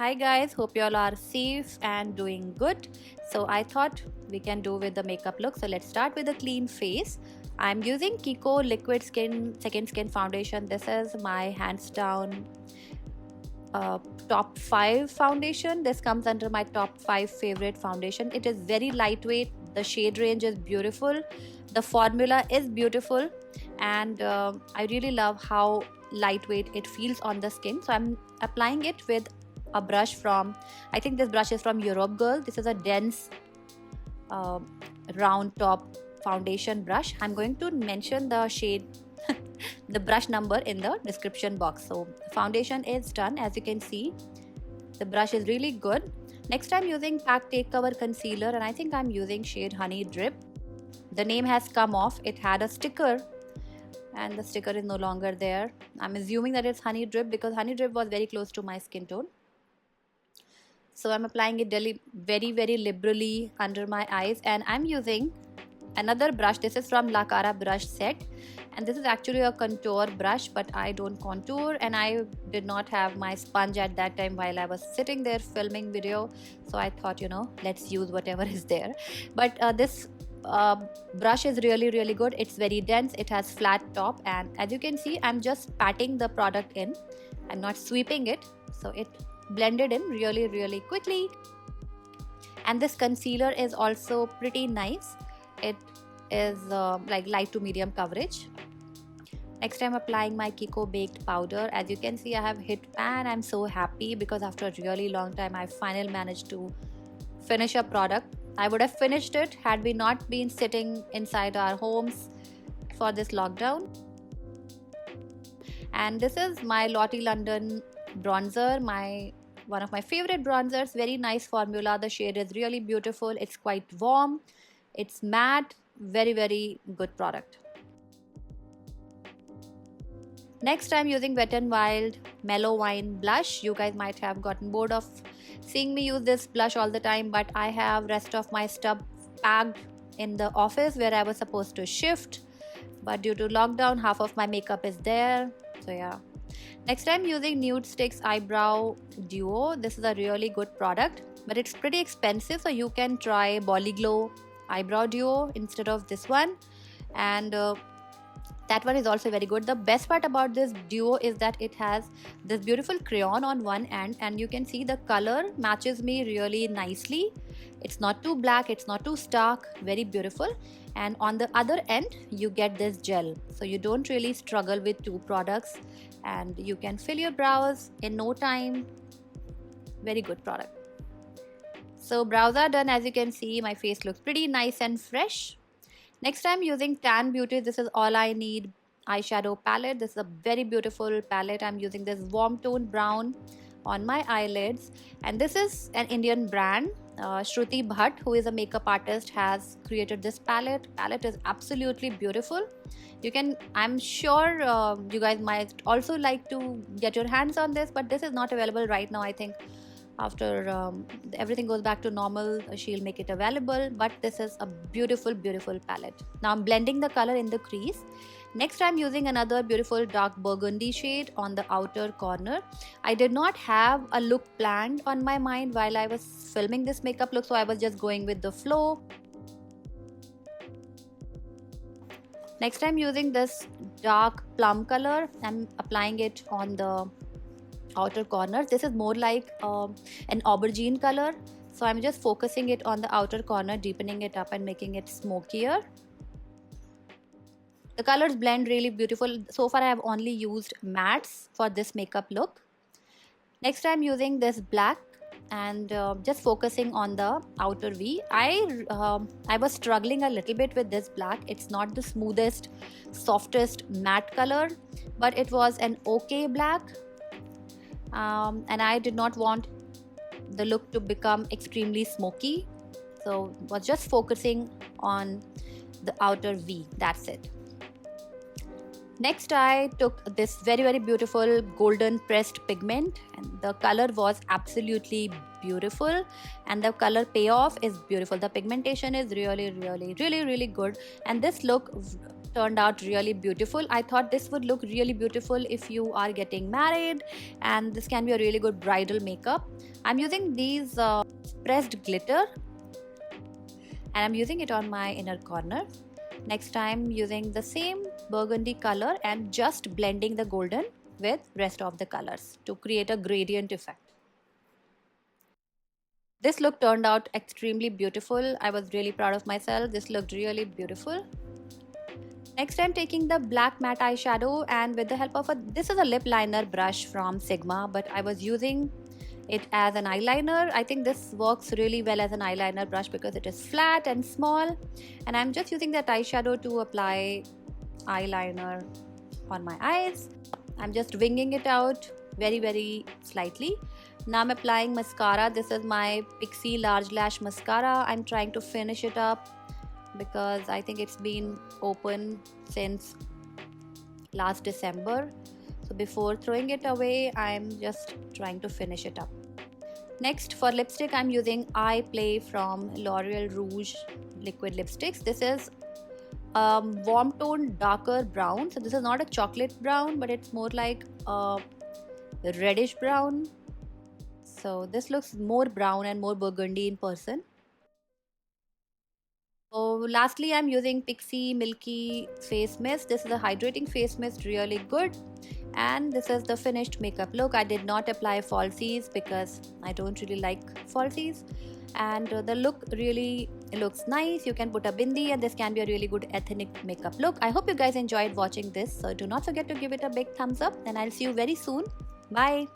Hi guys, hope you all are safe and doing good. So I thought we can do with the makeup look. So let's start with a clean face. I'm using Kiko Liquid Skin Second Skin Foundation. This is my hands down top 5 foundation. This comes under my top 5 favorite foundation. It is very lightweight. The shade range is beautiful. The formula is beautiful, and I really love how lightweight it feels on the skin. So I'm applying it with a brush from, I think this brush is from Europe Girl. This is a dense uh, round top foundation brush. I'm going to mention the shade the brush number in the description box. So foundation is done. As you can see, the brush is really good. Next, I'm using Pack Take Cover Concealer, and I think I'm using shade Honey Drip. The name has come off. It had a sticker and the sticker is no longer there. I'm assuming that it's Honey Drip because Honey Drip was very close to my skin tone. So I'm applying it very liberally under my eyes, and I'm using another brush. This is from La Cara brush set, and this is actually a contour brush, but I don't contour, and I did not have my sponge at that time while I was sitting there filming video. So I thought, let's use whatever is there. But this brush is really good. It's very dense. It has flat top, and as you can see, I'm just patting the product in. I'm not sweeping it, so it blended in really quickly. And this concealer is also pretty nice. It is like light to medium coverage. Next, I'm applying my Kiko baked powder. As you can see, I have hit pan. I'm so happy because after a really long time I finally managed to finish a product. I would have finished it had we not been sitting inside our homes for this lockdown. And this is my Lottie London bronzer, one of my favorite bronzers. Very nice formula. The shade is really beautiful. It's quite warm. It's matte. Very good product. Next, I'm using Wet n Wild Mellow Wine blush. You guys might have gotten bored of seeing me use this blush all the time, but I have rest of my stuff packed in the office where I was supposed to shift, but due to lockdown, half of my makeup is there. So yeah. Next, I'm using Nude Sticks Eyebrow Duo. This is a really good product, but it's pretty expensive, so you can try Bolliglow Eyebrow Duo instead of this one, and that one is also very good. The best part about this duo is that it has this beautiful crayon on one end, and you can see the color matches me really nicely. It's not too black, it's not too stark, very beautiful. And on the other end you get this gel, so you don't really struggle with two products, and you can fill your brows in no time. Very good product. So brows are done. As you can see, my face looks pretty nice and fresh. Next, I'm using Tan Beauty. This is All I Need eyeshadow palette. This is a very beautiful palette. I'm using this warm tone brown on my eyelids, and this is an Indian brand. Shruti Bhatt, who is a makeup artist, has created this palette. Palette is absolutely beautiful. I'm sure you guys might also like to get your hands on this, but this is not available right now. I think after everything goes back to normal, she'll make it available, but this is a beautiful palette. Now I'm blending the color in the crease. Next, I'm using another beautiful dark burgundy shade on the outer corner. I did not have a look planned on my mind while I was filming this makeup look, so I was just going with the flow. Next, I'm using this dark plum color. I'm applying it on the outer corner. This is more like an aubergine color, so I'm just focusing it on the outer corner, deepening it up and making it smokier. The colors blend really beautiful. So far I have only used mattes for this makeup look. Next, I'm using this black and just focusing on the outer V. I was struggling a little bit with this black. It's not the smoothest, softest matte color, but it was an okay black. And I did not want the look to become extremely smoky, so was just focusing on the outer V. That's it. Next, I took this very beautiful golden pressed pigment, and the color was absolutely beautiful, and the color payoff is beautiful. The pigmentation is really good, and this look turned out really beautiful. I thought this would look really beautiful if you are getting married, and this can be a really good bridal makeup. I'm using these pressed glitter, and I'm using it on my inner corner. Next I'm using the same burgundy color and just blending the golden with rest of the colors to create a gradient effect. This look turned out extremely beautiful. I was really proud of myself. This looked really beautiful. Next I'm taking the black matte eyeshadow, and with the help of this is a lip liner brush from Sigma, but I was using it as an eyeliner. I think this works really well as an eyeliner brush because it is flat and small, and I'm just using that eyeshadow to apply eyeliner on my eyes. I'm just winging it out very slightly. Now I'm applying mascara. This is my Pixi Large Lash Mascara. I'm trying to finish it up because I think it's been open since last December. So before throwing it away, I'm just trying to finish it up. Next, for lipstick, I'm using I Play from L'Oreal Rouge liquid lipsticks. This is warm tone darker brown. So this is not a chocolate brown, but it's more like a reddish brown. So this looks more brown and more burgundy in person. So lastly, I'm using Pixi Milky Face Mist. This is a hydrating face mist, really good. And this is the finished makeup look. I did not apply falsies because I don't really like falsies. And the look really looks nice. You can put a bindi, and this can be a really good ethnic makeup look. I hope you guys enjoyed watching this. So do not forget to give it a big thumbs up, and I'll see you very soon. Bye.